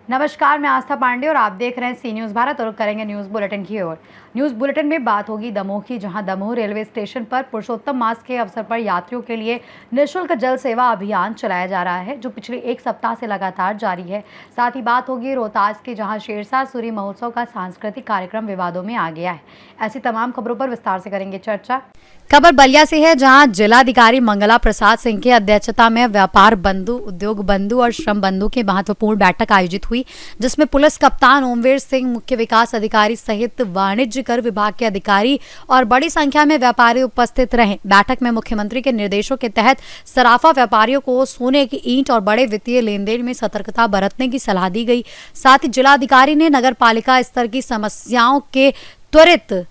नमस्कार, मैं आस्था पांडे और आप देख रहे हैं सी न्यूज़ भारत और करेंगे न्यूज़ बुलेटिन की ओर। न्यूज़ बुलेटिन में बात होगी दमोह की, जहां दमोह रेलवे स्टेशन पर पुरुषोत्तम मास के अवसर पर यात्रियों के लिए निःशुल्क जल सेवा अभियान चलाया जा रहा है, जो पिछले एक सप्ताह से लगातार जारी है। साथ ही बात होगी रोहतास की, जहां शेरशाह सूरी महोत्सव का सांस्कृतिक कार्यक्रम विवादों में आ गया है। ऐसी तमाम खबरों पर विस्तार से करेंगे चर्चा। खबर बलिया से है, जहां जिलाधिकारी मंगला प्रसाद सिंह की अध्यक्षता में व्यापार बंधु, उद्योग बंधु और श्रम बंधु की महत्वपूर्ण बैठक आयोजित हुई, जिसमें पुलिस कप्तान ओमवीर सिंह, मुख्य विकास अधिकारी सहित वाणिज्य कर विभाग के अधिकारी और बड़ी संख्या में व्यापारी उपस्थित रहे। बैठक में मुख्यमंत्री के निर्देशों के तहत सराफा व्यापारियों को सोने की ईंट और बड़े वित्तीय लेन देन में सतर्कता बरतने की सलाह दी गई। साथ ही जिलाधिकारी ने नगर पालिका स्तर की समस्याओं के त्वरित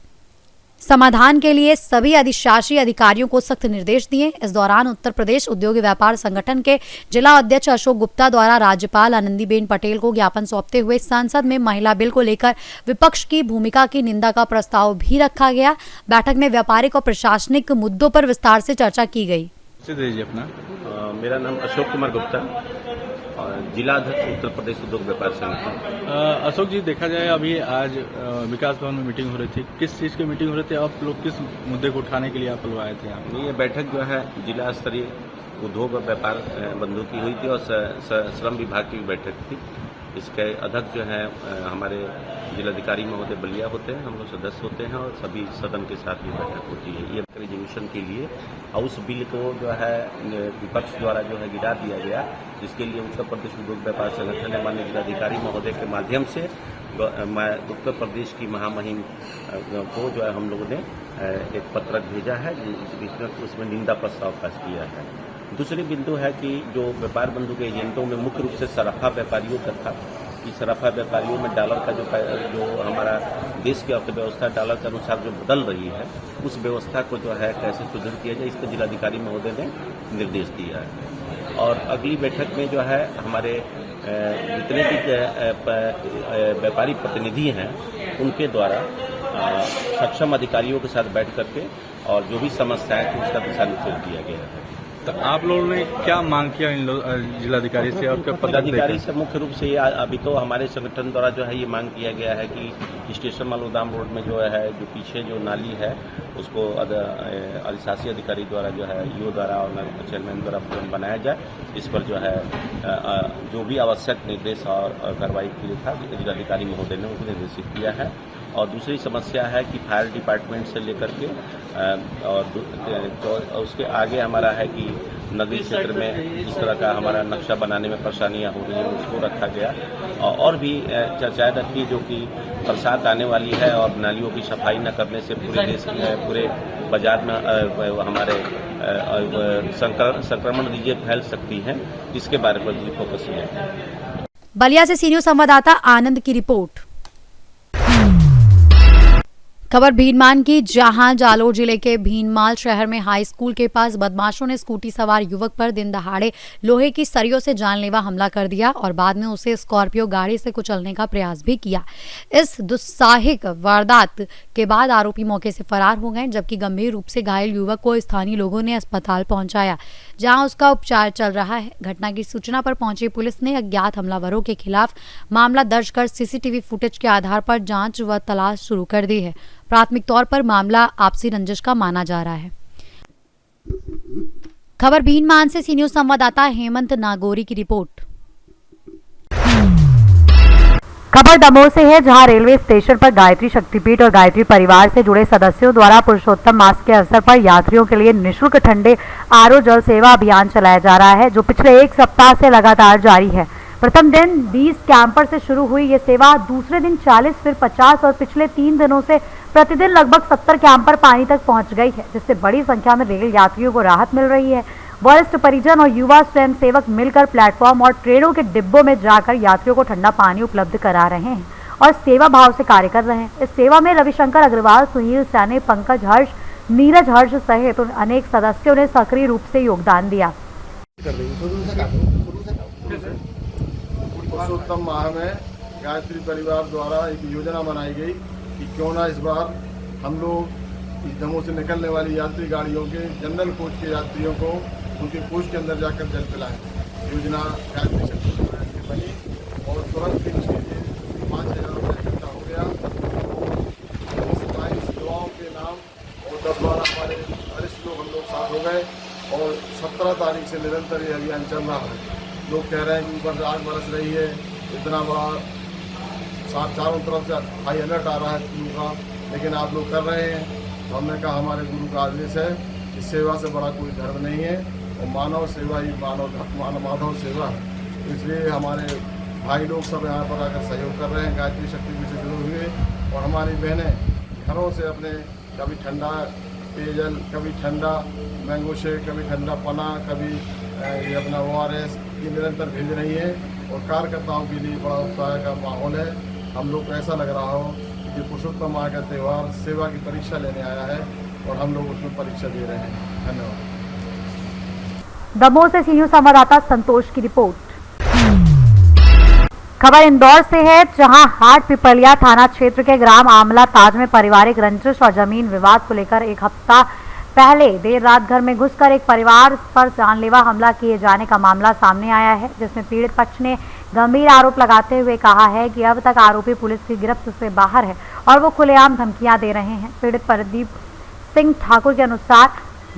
समाधान के लिए सभी अधिशासी अधिकारियों को सख्त निर्देश दिए। इस दौरान उत्तर प्रदेश उद्योग व्यापार संगठन के जिला अध्यक्ष अशोक गुप्ता द्वारा राज्यपाल आनंदीबेन पटेल को ज्ञापन सौंपते हुए संसद में महिला बिल को लेकर विपक्ष की भूमिका की निंदा का प्रस्ताव भी रखा गया। बैठक में व्यापारिक और प्रशासनिक मुद्दों पर विस्तार से चर्चा की गई। मेरा नाम अशोक कुमार गुप्ता, जिला अध्यक्ष उत्तर प्रदेश उद्योग व्यापार संगठन। अशोक जी, देखा जाए अभी आज विकास भवन में मीटिंग हो रही थी, किस चीज़ की मीटिंग हो रही थी? आप लोग किस मुद्दे को उठाने के लिए आप लोग आए थे यहाँ पे? ये बैठक जो है जिला स्तरीय उद्योग और व्यापार बंधु की हुई थी और श्रम विभाग की बैठक थी। इसके अध्यक्ष जो है हमारे जिलाधिकारी महोदय बलिया होते हैं, हम लोग सदस्य होते हैं और सभी सदन के साथ ये बैठक होती है। ये रिजोल्यूशन के लिए हाउस बिल को जो है विपक्ष द्वारा जो है गिरा दिया गया, जिसके लिए उत्तर प्रदेश उद्योग व्यापार संगठन ने माननीय जिलाधिकारी महोदय के माध्यम से उत्तर प्रदेश की महामहिम को जो है हम लोगों ने एक पत्रक भेजा है, उसमें निंदा प्रस्ताव पेश किया है। दूसरी बिंदु है कि जो व्यापार बंधु के एजेंटों में मुख्य रूप से सराफा व्यापारियों का था कि सराफा व्यापारियों में डॉलर का जो हमारा देश की अर्थव्यवस्था डॉलर के अनुसार जो बदल रही है, उस व्यवस्था को जो है कैसे सुदृढ़ किया जाए, इसको जिलाधिकारी महोदय ने निर्देश दिया है। और अगली बैठक में जो है हमारे जितने भी व्यापारी प्रतिनिधि हैं उनके द्वारा सक्षम अधिकारियों के साथ बैठ करके और जो भी समस्याएं थी उसका दिशा निर्देश दिया गया है। तो आप लोगों ने क्या मांग किया इन जिलाधिकारी से और क्या जिलाधिकारी से? मुख्य रूप से ये अभी तो हमारे संगठन द्वारा जो है ये मांग किया गया है कि स्टेशन मालूदाम रोड में जो है जो पीछे जो नाली है उसको अधिशासी अधिकारी द्वारा जो है ईओ द्वारा और चेयरमैन द्वारा बनाया जाए। इस पर जो है जो भी आवश्यक निर्देश और कार्रवाई के लिए था जिलाधिकारी महोदय ने उनको निर्देशित किया है। और दूसरी समस्या है कि फायर डिपार्टमेंट से लेकर के और उसके आगे हमारा है कि नदी क्षेत्र में इस तरह का हमारा नक्शा बनाने में परेशानियां हो रही हैं, उसको रखा गया। और भी चर्चाएं रखी जो कि बरसात आने वाली है और नालियों की सफाई न करने से पूरे देश में पूरे बाजार में हमारे संक्रमण चीजें फैल सकती हैं, इसके बारे में भी फोकस किया है। बलिया से सी न्यूज़ संवाददाता आनंद की रिपोर्ट। खबर भीनमाल की, जहां जालोर जिले के भीनमाल शहर में हाई स्कूल के पास बदमाशों ने स्कूटी सवार युवक पर दिन दहाड़े लोहे की सरियों से जानलेवा हमला कर दिया और बाद में उसे स्कॉर्पियो गाड़ी से कुचलने का प्रयास भी किया। इस दुस्साहसिक वारदात के बाद आरोपी मौके से फरार हो गए, जबकि गंभीर रूप से घायल युवक को स्थानीय लोगों ने अस्पताल पहुंचाया, जहां उसका उपचार चल रहा है। घटना की सूचना पर पहुंची पुलिस ने अज्ञात हमलावरों के खिलाफ मामला दर्ज कर सीसीटीवी फुटेज के आधार पर जांच व तलाश शुरू कर दी है। प्राथमिक तौर पर मामला आपसी रंजिश का माना जा रहा है। खबर भीनमाल से सी न्यूज़ संवाददाता हेमंत नागौरी की रिपोर्ट। खबर दमोह से है, जहां रेलवे स्टेशन पर गायत्री शक्तिपीठ और गायत्री परिवार से जुड़े सदस्यों द्वारा पुरुषोत्तम मास के अवसर पर यात्रियों के लिए निःशुल्क ठंडे आरओ जल सेवा अभियान चलाया जा रहा है, जो पिछले एक सप्ताह से लगातार जारी है। प्रथम दिन 20 कैंपर से शुरू हुई ये सेवा दूसरे दिन 40, फिर 50 और पिछले 3 दिनों से प्रतिदिन लगभग 70 कैंपर पानी तक पहुंच गई है, जिससे बड़ी संख्या में रेल यात्रियों को राहत मिल रही है। वरिष्ठ परिजन और युवा स्वयंसेवक मिलकर प्लेटफॉर्म और ट्रेनों के डिब्बों में जाकर यात्रियों को ठंडा पानी उपलब्ध करा रहे हैं और सेवा भाव से कार्य कर रहे हैं। इस सेवा में रविशंकर अग्रवाल, सुनील सैनी, पंकज हर्ष, नीरज हर्ष सहित अनेक सदस्यों ने सक्रिय रूप से योगदान दिया। पुरुषोत्तम माह में गायत्री परिवार द्वारा एक योजना बनाई गई कि क्यों ना इस बार हम लोग कि दमोह से निकलने वाली यात्री गाड़ियों के जनरल कोच के यात्रियों को उनके कोच के अंदर जाकर जल पिलाएं। योजना गायत्री शक्ति परिवार की बनी और तुरंत ही उसके लिए 5,000 रुपये इकट्ठा हो गया। 22 युवाओं के नाम और 10-12 हमारे वरिष्ठ लोग हम लोग साथ हो गए और 17 तारीख से निरंतर ये अभियान चल रहा है। लोग कह रहे हैं कि ऊपर से आग बरस रही है, इतना बड़ा चारों तरफ से हाई अलर्ट आ रहा है फ्लू का, लेकिन आप लोग कर रहे हैं। तो हमने कहा हमारे गुरु का आदेश है, इस सेवा से बड़ा कोई धर्म नहीं है और मानव सेवा ही माधव सेवा है। इसलिए हमारे भाई लोग सब यहाँ पर आकर सहयोग कर रहे हैं, गायत्री शक्ति से जुड़े हुए, और हमारी बहनें घरों से अपने कभी ठंडा पेयजल, कभी ठंडा मैंगो शेक, कभी ठंडा पना, कभी ये अपना ORS ये निरंतर भेज रही है। और कार्यकर्ताओं के लिए बड़ा उत्साह का माहौल है। हम लोग को ऐसा लग रहा हो कि पुरुषोत्तम माह का त्यौहार सेवा की परीक्षा लेने आया है और हम लोग उसमें परीक्षा दे रहे हैं। धन्यवाद। दमोह से सीनियर संवाददाता संतोष की रिपोर्ट। खबर इंदौर से है, जहां हाट पिपलिया थाना क्षेत्र के ग्राम आमला ताज में पारिवारिक रंजिश और जमीन विवाद को लेकर एक हफ्ता पहले देर रात घर में घुसकर एक परिवार पर जानलेवा हमला किए जाने का मामला सामने आया है, जिसमें पीड़ित पक्ष ने गंभीर आरोप लगाते हुए कहा है कि अब तक आरोपी पुलिस की गिरफ्त से बाहर है और वो खुलेआम धमकियां दे रहे हैं। पीड़ित प्रदीप सिंह ठाकुर के अनुसार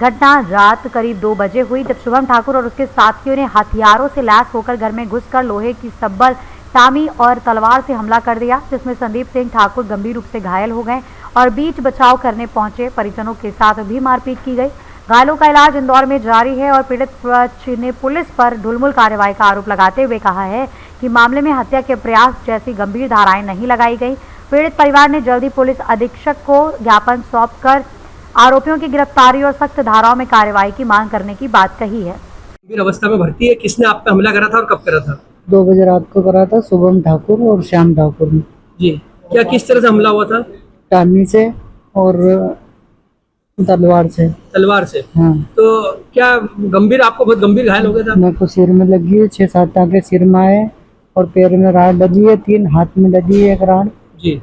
घटना रात करीब 2 बजे हुई, जब शुभम ठाकुर और उसके साथियों ने हथियारों से लैस होकर घर में घुसकर लोहे की सब्बल, टामी और तलवार से हमला कर दिया, जिसमें संदीप सिंह ठाकुर गंभीर रूप से घायल हो गए और बीच बचाव करने पहुंचे परिजनों के साथ भी मारपीट की गई। घायलों का इलाज इंदौर में जारी है और पीड़ित पक्ष ने पुलिस पर ढुलमुल कार्रवाई का आरोप लगाते हुए कहा है कि मामले में हत्या के प्रयास जैसी गंभीर धाराएं नहीं लगाई गई। पीड़ित परिवार ने जल्दी पुलिस अधीक्षक को ज्ञापन सौंपकर आरोपियों की गिरफ्तारी और सख्त धाराओं में कार्रवाई की मांग करने की बात कही है। गंभीर अवस्था में भर्ती है। किसने आप पे हमला करा था और कब करा था? 2 बजे रात को करा था शुभम ठाकुर और श्याम ठाकुर ने। जी, क्या किस तरह से हमला हुआ था? टामी से और तलवार से। तलवार से? हाँ। तो क्या गंभीर, आपको बहुत गंभीर घायल हो गया था? मेरे को सिर में लगी है, 6-7 टाँके सिर में आए और पैर में राड लगी है, 3 हाथ में लगी है, 1 राड। जी,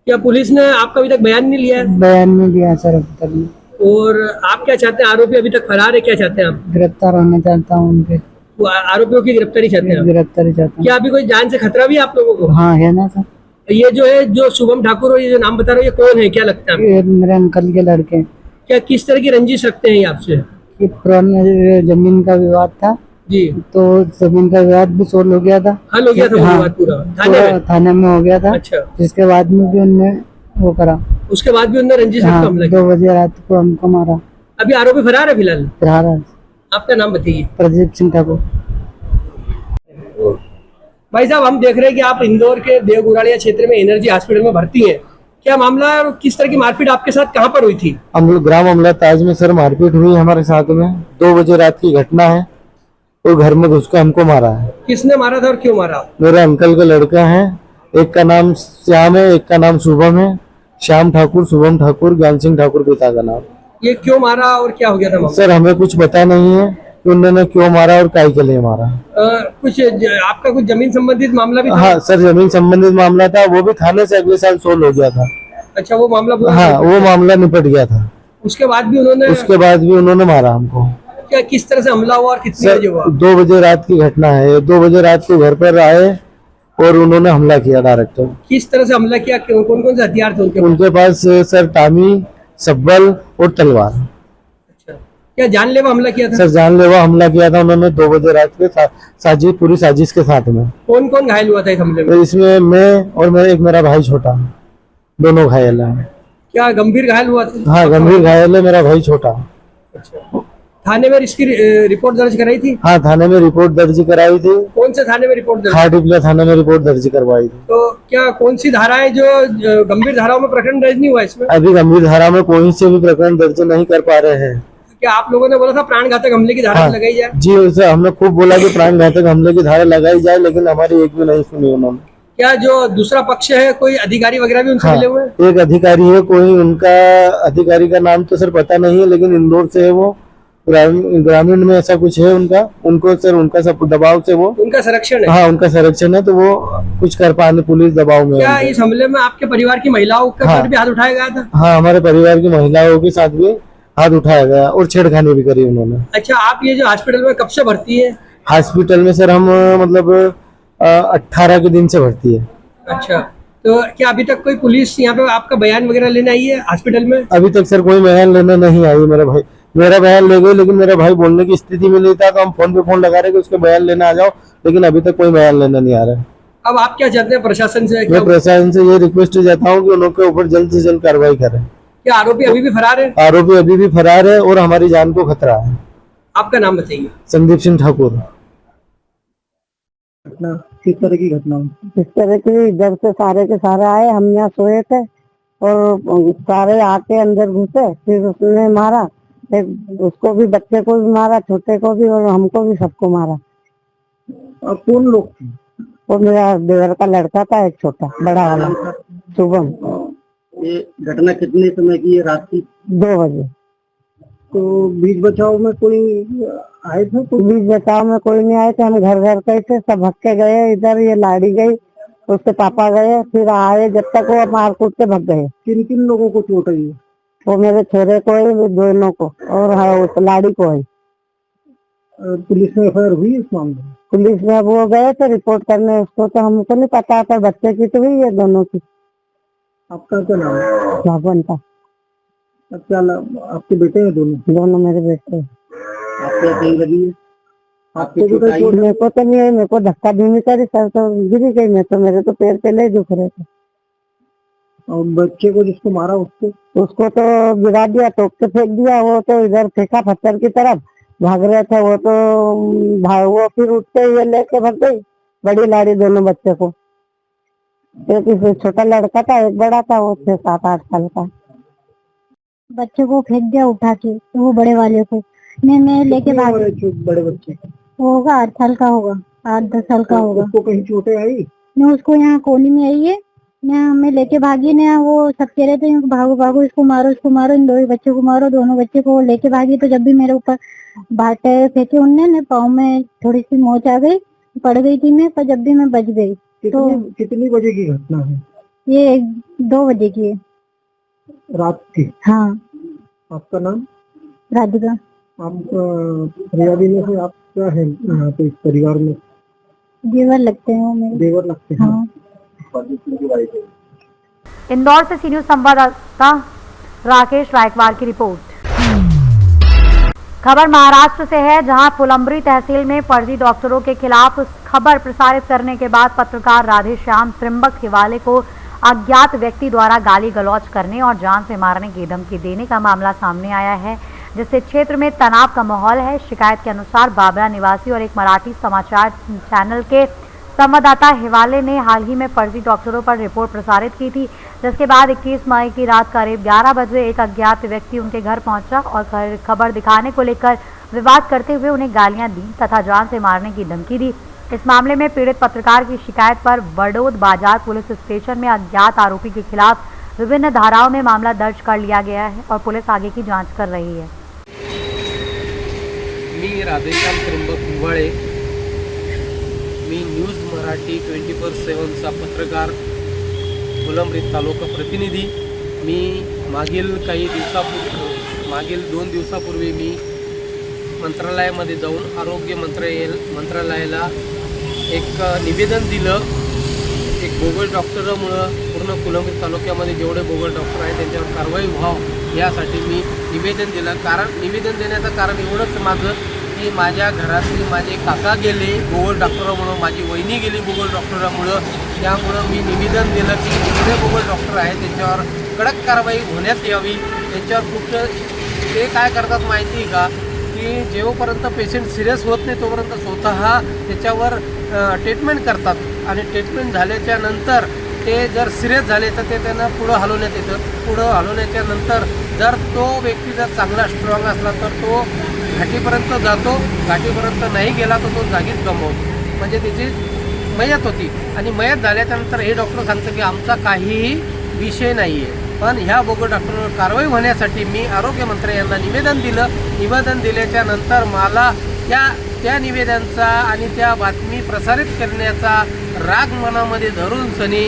क्या पुलिस ने आपका अभी तक बयान नहीं लिया है? बयान नहीं लिया सर अभी तक। और आप क्या चाहते हैं? आरोपी अभी तक फरार है, क्या चाहते हैं आप? गिरफ्तार होना चाहता हूँ उनके। वो आरोपियों की गिरफ्तारी चाहते हैं आप? गिरफ्तारी चाहता हूँ। क्या अभी कोई जान से खतरा भी है आप लोगों को? हाँ है ना सर। ये जो है, जो शुभम ठाकुर और ये जो नाम बता रहे हो, ये कौन है, क्या लगता है? ये मेरे अंकल के लड़के। क्या किस तरह की रंजिश रखते हैं ये आपसे? ये पुराना जमीन का विवाद था जी, तो जमीन का विवाद भी सोल्व हो गया था। हल हो गया था? हाँ, विवाद पूरा थाने में हो गया था। अच्छा, जिसके बाद में भी उनने वो करा। उसके बाद भी उन्होंने रंजिश रखा हमला किया? 2 बजे रात को हमको मारा। अभी आरोपी फरार है फिलहाल? फरार है। आपका नाम बताइए। प्रदीप सिंह ठाकुर। भाई साहब, हम देख रहे हैं कि आप इंदौर के देवगुराड़िया क्षेत्र में एनर्जी हॉस्पिटल में भर्ती हैं। क्या मामला है और किस तरह की मारपीट आपके साथ कहां पर हुई थी? हम लोग ग्राम अमला ताज में सर मारपीट हुई हमारे साथ में। 2 बजे रात की घटना है। वो घर में घुस के हमको मारा है। किसने मारा था और क्यों मारा? मेरे अंकल का लड़का है, एक का नाम श्याम है, एक का नाम शुभम है। श्याम ठाकुर, शुभम ठाकुर, ज्ञान सिंह ठाकुर पिता का नाम। ये क्यों मारा और क्या हो गया था मामला? सर हमें कुछ पता नहीं है कि उन्होंने क्यों मारा और काय के लिए मारा। आपका कुछ जमीन संबंधित मामला भी था? हाँ सर, जमीन संबंधित मामला था। वो भी थाने से अगले साल सोल्व हो गया था। अच्छा, वो मामला हाँ, वो मामला निपट गया था। उसके बाद भी उन्होंने मारा हमको। क्या किस तरह से हमला हुआ और कितने बजे हुआ? 2 बजे रात की घटना है। 2 बजे रात को घर पर आए और उन्होंने हमला किया डायरेक्ट। किस तरह से हमला किया? कौन कौन से हथियार थे उनके पास? सर टामी, सब्बल और तलवार। अच्छा, क्या जानलेवा हमला किया था? सर जानलेवा हमला किया था उन्होंने 2 बजे रात के पूरी साजिश के साथ में। कौन कौन घायल हुआ था इस हमले में? इसमें मैं और मेरा भाई छोटा, दोनों घायल है। क्या गंभीर घायल हुआ था? हाँ, गंभीर घायल है मेरा भाई छोटा। अच्छा, थाने में इसकी रिपोर्ट दर्ज कराई थी? हाँ, थाने में रिपोर्ट दर्ज कराई थी। कौन से थाने में रिपोर्ट दर्ज? हाटिपला थाने में रिपोर्ट दर्ज करवाई थी। तो क्या कौन सी धाराएं जो गंभीर धाराओं में प्रकरण दर्ज नहीं हुआ इसमें? अभी गंभीर धारा में कोई से भी प्रकरण दर्ज नहीं कर पा रहे हैं। क्या आप लोगों ने बोला था प्राणघातक हमले की धारा लगाई जाए? जी सर, हमने खूब बोला कि प्राणघातक हमले की धारा लगाई जाए, लेकिन हमारी एक भी नहीं सुनी उन्होंने। क्या जो दूसरा पक्ष है, कोई अधिकारी वगैरह भी उनसे मिले हुए हैं? एक अधिकारी है, कोई उनका अधिकारी का नाम तो सर पता नहीं है, लेकिन इंदौर से है वो। ग्रामीण में ऐसा कुछ है उनका, उनको सर उनका सब दबाव से वो, उनका संरक्षण है। हाँ उनका संरक्षण है, तो वो कुछ कर पाने, पुलिस दबाव में क्या है। इस हमले में आपके परिवार की महिलाओं के हाँ। पर भी हाथ उठाया गया था? हाँ, हमारे परिवार की महिलाओं के साथ भी हाथ उठाया गया और छेड़खानी भी करी उन्होंने। अच्छा, आप ये जो हॉस्पिटल में कब से भर्ती है? हॉस्पिटल में सर हम मतलब 18 के दिन से भर्ती है। अच्छा, तो क्या अभी तक कोई पुलिस यहाँ पे आपका बयान वगैरह लेने आई है हॉस्पिटल में? अभी तक सर कोई बयान लेने नहीं आई। मेरा बयान ले गए, लेकिन मेरा भाई बोलने की स्थिति में नहीं था, तो हम फोन पे फोन लगा रहे कि उसके बयान लेने आ जाओ, लेकिन अभी तक कोई बयान लेने नहीं आ रहा है। अब आप क्या चाहते हैं प्रशासन से? मैं प्रशासन से ये रिक्वेस्ट चाहता हूँ कि उनके ऊपर जल्द से जल्द कार्रवाई करें। क्या आरोपी अभी भी फरार है? आरोपी अभी भी फरार है और हमारी जान को खतरा है। आपका नाम बताइए। संदीप सिंह ठाकुर। घटना किस तरह की घटना? इस तरह की, जब से सारे के सारे आए, हम यहाँ सोए थे और सारे आके अंदर घुसे, फिर उसने मारा, फिर उसको भी, बच्चे को भी मारा, छोटे को भी, और हमको भी, सबको मारा। और कौन लोग थे? वो मेरा देवर का लड़का था, एक छोटा, बड़ा वाला शुभम। ये घटना कितने समय की है? रात की 2 बजे। तो बीच बचाव में कोई आए थे? तो बीच बचाव में कोई नहीं आए थे, हम घर घर पे थे, सब भग के गए इधर। ये लाड़ी गई, उसके पापा गए, फिर आए, जब तक वो मार कूट के भग गए। किन किन लोगों को चोट आई है? वो मेरे छोरे को है, दोनों को, और हाँ, उस लाड़ी को है। पुलिस में FIR हुई इस मामले में? पुलिस में वो गए थे रिपोर्ट करने, उसको तो हमको नहीं पता था। बच्चे की तो हुई है, दोनों की। आपका क्या नाम है? भगवान का। क्या आपके बेटे हैं दोनों? दोनों मेरे बेटे। आपको कहीं लगी है? आपको भी कोई चोट? मेरे को तो नहीं है, मेरे को धक्का भी नहीं करी, सर तो गिरी गई मैं तो, मेरे तो पैर पहले ही दुख रहे थे। और बच्चे को जिसको मारा उसको तो गिरा दिया, टोक के फेंक दिया। वो तो इधर फेंका पत्थर की तरफ, भाग रहे थे वो तो वो फिर उठते हुए लेके भाग गई, बड़ी लाड़ी दोनों बच्चे को। एक छोटा लड़का था, एक बड़ा था, वो 6-7-8 साल का। बच्चे को फेंक दिया उठा के, तो वो बड़े वाले को मैं लेके भाग। बड़े बच्चे होगा 8 साल का होगा, 8-10 साल का होगा। उसको कहीं चोटें आई? मैं उसको यहाँ कोनी में आई है, मैं लेके भागी ना। वो सब कह रहे थे भागो भागो, इसको मारो, इन 2 बच्चों को मारो। दोनों बच्चे को लेके भागी, तो जब भी मेरे ऊपर बाटे फेंके उनने, पाँव में थोड़ी सी मोच आ गई, पड़ गई थी मैं, पर जब भी मैं बच गई। तो कितनी बजे की घटना है? ये 2 बजे की है, रात की। हाँ। आपका नाम? राधिका। आप फरियादी में से आप क्या है यहाँ पे इस परिवार में? देवर लगते हैं वो मेरे। देवर लगते हैं? हाँ। इंदौर से सी न्यूज संवाददाता राकेश रायकवार की रिपोर्ट। खबर महाराष्ट्र से है, जहां फुलंब्री तहसील में फर्जी डॉक्टरों के खिलाफ खबर प्रसारित करने के बाद पत्रकार राधेश्याम त्रिंबक हिवाले को अज्ञात व्यक्ति द्वारा गाली गलौज करने और जान से मारने की धमकी देने का मामला सामने आया है, जिससे क्षेत्र में तनाव का माहौल है। शिकायत के अनुसार बाबरा निवासी और एक मराठी समाचार चैनल के संवाददाता हिवाले ने हाल ही में फर्जी डॉक्टरों पर रिपोर्ट प्रसारित की थी, जिसके बाद 21 मई की रात करीब 11 बजे एक अज्ञात व्यक्ति उनके घर पहुंचा और खबर दिखाने को लेकर विवाद करते हुए उन्हें गालियां दी तथा जान से मारने की धमकी दी। इस मामले में पीड़ित पत्रकार की शिकायत पर वडोद बाजार पुलिस स्टेशन में अज्ञात आरोपी के खिलाफ विभिन्न धाराओं में मामला दर्ज कर लिया गया है और पुलिस आगे की जाँच कर रही है। मी राधेश्याम त्रिंबक हिवाळे, मी न्यूज मराठी 24/7चा पत्रकार, फुलंब्री तालुका प्रतिनिधी। मी मागील 2 दिवसापूर्वी मी मंत्रालयामध्ये जाऊन आरोग्य मंत्रालयाला एक निवेदन दिलं। एक बोगस डॉक्टरमुळं पूर्ण फुलंब्री तालुक्यामध्ये जेवढे बोगस डॉक्टर आहेत त्यांच्यावर कारवाई व्हावं यासाठी मी निवेदन दिलं। निवेदन देण्याचं कारण एवढंच माझं की माझ्या घरातले माझे काका गेले बोगस डॉक्टरामुळं, माझी वहिनी गेली बोगस डॉक्टरामुळं। त्यामुळं मी निवेदन दिलं की जेवढे बोगस डॉक्टर आहेत त्यांच्यावर कडक कारवाई होण्यात यावी। त्यांच्यावर कुठं ते काय करतात माहिती आहे का, की जेव्हापर्यंत पेशंट सिरियस होत नाही तोपर्यंत स्वतः त्याच्यावर ट्रीटमेंट करतात आणि ट्रीटमेंट झाल्याच्या नंतर ते जर सिरियस झाले तर ते त्यांना पुढं हलवण्यात येतं। पुढं हलवण्याच्या नंतर जर तो व्यक्ती जर चांगला स्ट्रॉंग असला तर तो घाटीपर्यंत जातो, घाटीपर्यंत नाही गेला तर तो जागीच गमावतो, म्हणजे त्याची मयत होती। आणि मयत झाल्याच्यानंतर हे डॉक्टर सांगतं की आमचा काहीही विषय नाही आहे। पण ह्या बोगस डॉक्टरवर कारवाई होण्यासाठी मी आरोग्य मंत्री यांना निवेदन दिलं। निवेदन दिल्याच्या नंतर मला त्या निवेदनाचा आणि त्या बातमी प्रसारित करण्याचा राग मनामध्ये धरून सनी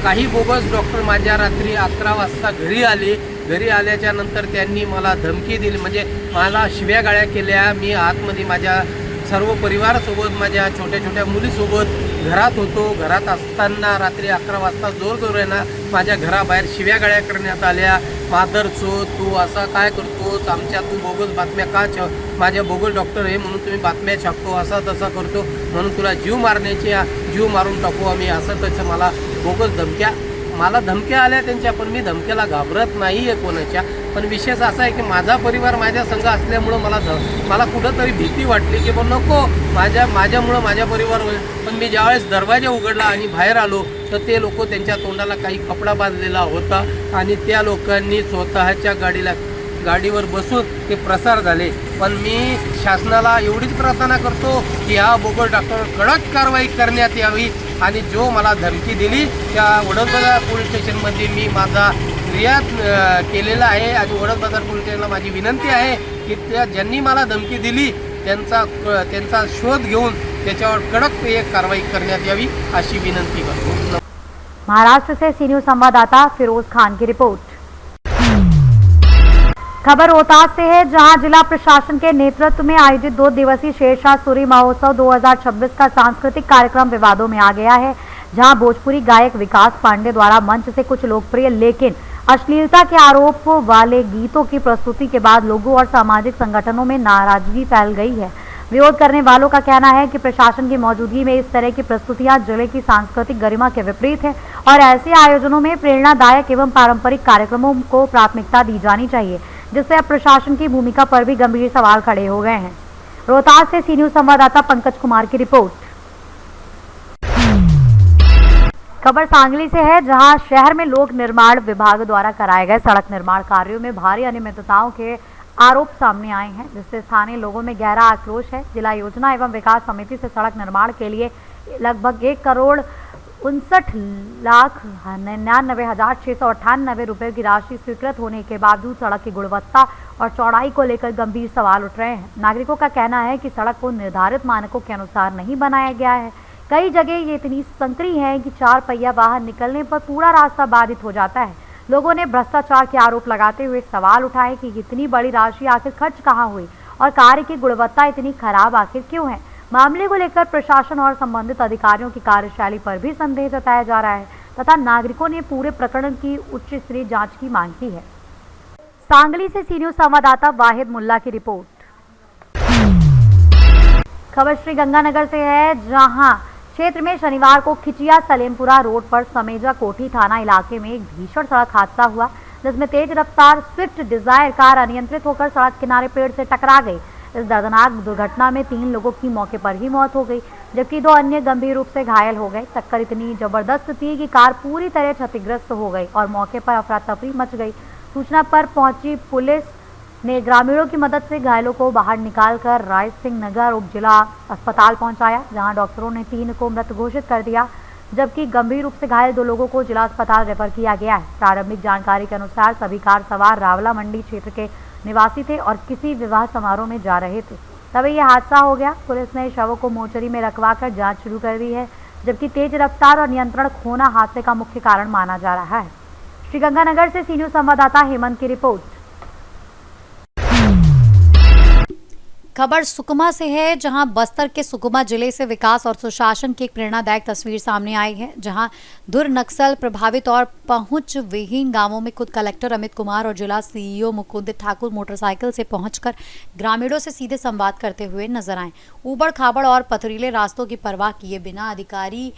काही बोगस डॉक्टर माझ्या रात्री 11 वाजता घरी आले. घरी आल्याच्या नंतर त्यांनी मला धमकी दिली, म्हणजे मला शिव्या गाळ्या केल्या. मी आतमध्ये माझ्या सर्व परिवारासोबत, माझ्या छोट्या छोट्या मुलीसोबत घरात होतो. घरात असताना रात्री 11 वाजता जोरजोरानं माझ्या घराबाहेर शिव्या गाळ्या करण्यात आल्या. मादरचो, तू असा काय करतोस, आमच्या तू बोगस बातम्या का माझ्या बोगस डॉक्टर आहे म्हणून तुम्ही बातम्या छापतो, असा तसा करतो म्हणून तुला जीव मारून टाकू आम्ही, असं तसं मला बोगस धमक्या आल्या त्यांच्या. पण मी धमक्याला घाबरत नाही आहे कोणाच्या. पण विशेष असा आहे की माझा परिवार माझ्या संग असल्यामुळं मला कुठंतरी भीती वाटली की पण नको माझ्यामुळं माझ्या परिवार होईल. पण मी ज्यावेळेस दरवाजा उघडला आणि बाहेर आलो तर ते लोक त्यांच्या तोंडाला काही कपडा बांधलेला होता आणि त्या लोकांनी स्वतःच्या गाडीवर बसून ते प्रसार झाले. पण मी शासनाला एवढीच प्रार्थना करतो की ह्या बोगस डॉक्टर कडक कारवाई करण्यात यावी आणि जो मला धमकी दिली त्या वडोदबाजार पोलीस स्टेशनमध्ये मी माझा फिर्याद केलेला आहे आणि वडोदबाजार पोलीस स्टेशनला माझी विनंती आहे की ज्यांनी मला धमकी दिली त्यांचा शोध घेऊन त्याच्यावर कडक एक कारवाई करण्यात यावी अशी विनंती करतो. महाराष्ट्र से सी न्यूज संवाददाता फिरोज खान की रिपोर्ट। खबर रोहतास से है, जहां जिला प्रशासन के नेतृत्व में आयोजित 2 दिवसीय शेरशाह सूरी महोत्सव 2026 का सांस्कृतिक कार्यक्रम विवादों में आ गया है। जहां भोजपुरी गायक विकास पांडे द्वारा मंच से कुछ लोकप्रिय लेकिन अश्लीलता के आरोप वाले गीतों की प्रस्तुति के बाद लोगों और सामाजिक संगठनों में नाराजगी फैल गई है। विरोध करने वालों का कहना है कि प्रशासन की मौजूदगी में इस तरह की प्रस्तुतियां जिले की सांस्कृतिक गरिमा के विपरीत है और ऐसे आयोजनों में प्रेरणादायक एवं पारंपरिक कार्यक्रमों को प्राथमिकता दी जानी चाहिए, जिससे अब प्रशासन की भूमिका पर भी गंभीर सवाल खड़े हो गए हैं। रोहतास से सी न्यूज संवाददाता पंकज कुमार की रिपोर्ट। खबर सांगली से है, जहां शहर में लोक निर्माण विभाग द्वारा कराए गए सड़क निर्माण कार्यों में भारी अनियमितताओं के आरोप सामने आए हैं, जिससे स्थानीय लोगों में गहरा आक्रोश है। जिला योजना एवं विकास समिति से सड़क निर्माण के लिए लगभग 1,59,698 रुपए की राशि स्वीकृत होने के बावजूद सड़क की गुणवत्ता और चौड़ाई को लेकर गंभीर सवाल उठ रहे हैं। नागरिकों का कहना है कि सड़क को निर्धारित मानकों के अनुसार नहीं बनाया गया है। कई जगह ये इतनी संकरी है कि 4 पहिया वाहन निकलने पर पूरा रास्ता बाधित हो जाता है। लोगों ने भ्रष्टाचार के आरोप लगाते हुए सवाल उठाए कि इतनी बड़ी राशि आखिर खर्च कहाँ हुई और कार्य की गुणवत्ता इतनी खराब आखिर क्यों है। मामले को लेकर प्रशासन और संबंधित अधिकारियों की कार्यशैली पर भी संदेह जताया जा रहा है तथा नागरिकों ने पूरे प्रकरण की उच्च स्तरीय जांच की मांग की है। सांगली से सी न्यूज संवाददाता वाहिद मुल्ला की रिपोर्ट। खबर श्री गंगानगर से है, जहां क्षेत्र में शनिवार को खिचिया सलेमपुरा रोड पर समेजा कोठी थाना इलाके में एक भीषण सड़क हादसा हुआ, जिसमें तेज रफ्तार स्विफ्ट डिजायर कार अनियंत्रित होकर सड़क किनारे पेड़ से टकरा गई। इस दर्दनाक दुर्घटना में 3 लोगों की मौके पर ही मौत हो गई, जबकि 2 अन्य गंभीर रूप से घायल हो गए। टक्कर इतनी जबरदस्त थी कि कार पूरी तरह क्षतिग्रस्त हो गई और मौके पर अफरा तफरी मच गई। सूचना पर पहुंची पुलिस ने ग्रामीणों की मदद से घायलों को बाहर निकालकर राय सिंह नगर उप जिला अस्पताल पहुंचाया, जहां डॉक्टरों ने 3 को मृत घोषित कर दिया, जबकि गंभीर रूप से घायल 2 लोगों को जिला अस्पताल रेफर किया गया है। प्रारंभिक जानकारी के अनुसार सभी कार सवार रावला मंडी क्षेत्र के निवासी थे और किसी विवाह समारोह में जा रहे थे, तभी यह हादसा हो गया। पुलिस ने शवों को मोर्चरी में रखवाकर जांच शुरू कर दी है, जबकि तेज रफ्तार और नियंत्रण खोना हादसे का मुख्य कारण माना जा रहा है। श्रीगंगानगर से सी न्यूज संवाददाता हेमंत की रिपोर्ट। खबर सुकमा से है, जहां बस्तर के सुकमा जिले से विकास और सुशासन की एक प्रेरणादायक तस्वीर सामने आई है, जहां दूर नक्सल प्रभावित और पहुंच विहीन गांवों में खुद कलेक्टर अमित कुमार और जिला सीईओ मुकुंद ठाकुर मोटरसाइकिल से पहुंचकर ग्रामीणों से सीधे संवाद करते हुए नजर आए। ऊबड़ खाबड़ और पथरीले रास्तों की परवाह किए बिना अधिकारी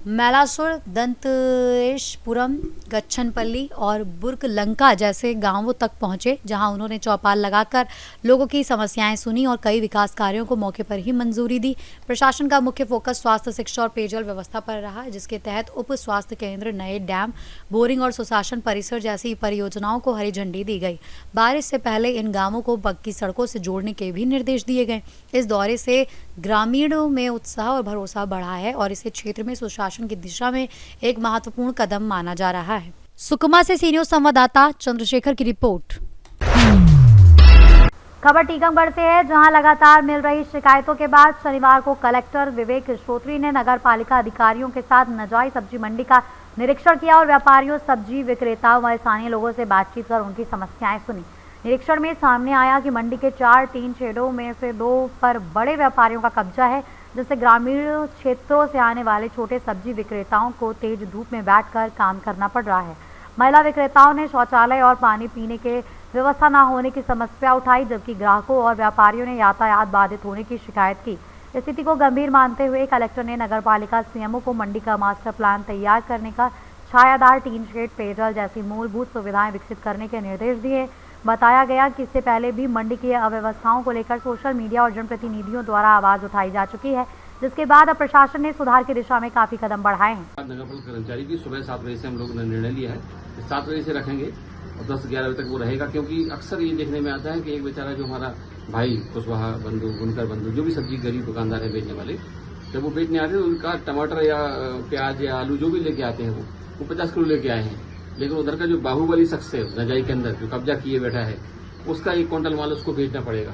मैलासुर, दंतेशपुरम, गच्छनपल्ली और बुर्क लंका जैसे गांवों तक पहुंचे, जहां उन्होंने चौपाल लगाकर लोगों की समस्याएं सुनी और कई विकास कार्यों को मौके पर ही मंजूरी दी। प्रशासन का मुख्य फोकस स्वास्थ्य, शिक्षा और पेयजल व्यवस्था पर रहा, जिसके तहत उप स्वास्थ्य केंद्र, नए डैम, बोरिंग और सुशासन परिसर जैसी परियोजनाओं को हरी झंडी दी गई। बारिश से पहले इन गांवों को पक्की सड़कों से जोड़ने के भी निर्देश दिए गए। इस दौरे से ग्रामीणों में उत्साह और भरोसा बढ़ा है और इसे क्षेत्र में सुशासन की दिशा में एक महत्वपूर्ण कदम माना जा रहा है। सुकमा से सी न्यूज संवाददाता चंद्रशेखर की रिपोर्ट। खबर टीकमगढ़ से है, जहां लगातार मिल रही शिकायतों के बाद शनिवार को कलेक्टर विवेक श्रोत्री ने नगर पालिका अधिकारियों के साथ नजाई सब्जी मंडी का निरीक्षण किया और व्यापारियों, सब्जी विक्रेताओं व स्थानीय लोगों से बातचीत कर उनकी समस्याएं सुनी। निरीक्षण में सामने आया कि मंडी के 4 टीन शेडों में से 2 पर बड़े व्यापारियों का कब्जा है, जिससे ग्रामीण क्षेत्रों से आने वाले छोटे सब्जी विक्रेताओं को तेज धूप में बैठकर काम करना पड़ रहा है। महिला विक्रेताओं ने शौचालय और पानी पीने के व्यवस्था न होने की समस्या उठाई, जबकि ग्राहकों और व्यापारियों ने यातायात बाधित होने की शिकायत की। स्थिति को गंभीर मानते हुए कलेक्टर ने नगरपालिका सीएमओ को मंडी का मास्टर प्लान तैयार करने का, छायादार टीन शेड, पेयजल जैसी मूलभूत सुविधाएं विकसित करने के निर्देश दिए। बताया गया कि इससे पहले भी मंडी की अव्यवस्थाओं को लेकर सोशल मीडिया और जनप्रतिनिधियों द्वारा आवाज उठाई जा चुकी है, जिसके बाद अब प्रशासन ने सुधार की दिशा में काफी कदम बढ़ाए हैं। नगरपालिका कर्मचारी की सुबह 7 बजे से हम लोग ने निर्णय लिया है, 7 बजे से रखेंगे और 10-11 बजे तक वो रहेगा, क्योंकि अक्सर ये देखने में आता है कि एक बेचारा जो हमारा भाई कुशवाहा बंधु, बुनकर बंधु, जो भी सब्जी गरीब दुकानदार है बेचने वाले, जब वो बेचने आते हैं तो उनका टमाटर या प्याज या आलू जो भी लेके आते हैं वो 50 किलो लेके आए हैं, लेकिन उधर का जो बाहुबली शख्स है नजाई के अंदर जो कब्जा किए बैठा है, उसका 1 क्विंटल माल उसको बेचना पड़ेगा।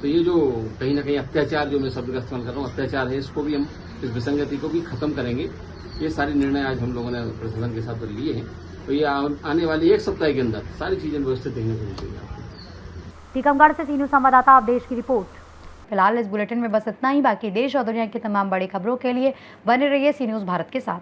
तो ये जो कहीं ना कहीं अत्याचार, जो मैं शब्द का इस्तेमाल कर रहा हूँ, अत्याचार है, इसको भी हम, इस विसंगति को भी खत्म करेंगे। ये सारे निर्णय आज हम लोगों ने प्रशासन के साथ लिए हैं, तो ये आने वाले 1 सप्ताह के अंदर सारी चीजें व्यवस्थित देखने को मिलेगी। टीकमगढ़ से सी न्यूज संवाददाता अवधेश की रिपोर्ट। फिलहाल इस बुलेटिन में बस इतना ही। बाकी देश और दुनिया की तमाम बड़ी खबरों के लिए बने रहिए सी न्यूज भारत के साथ।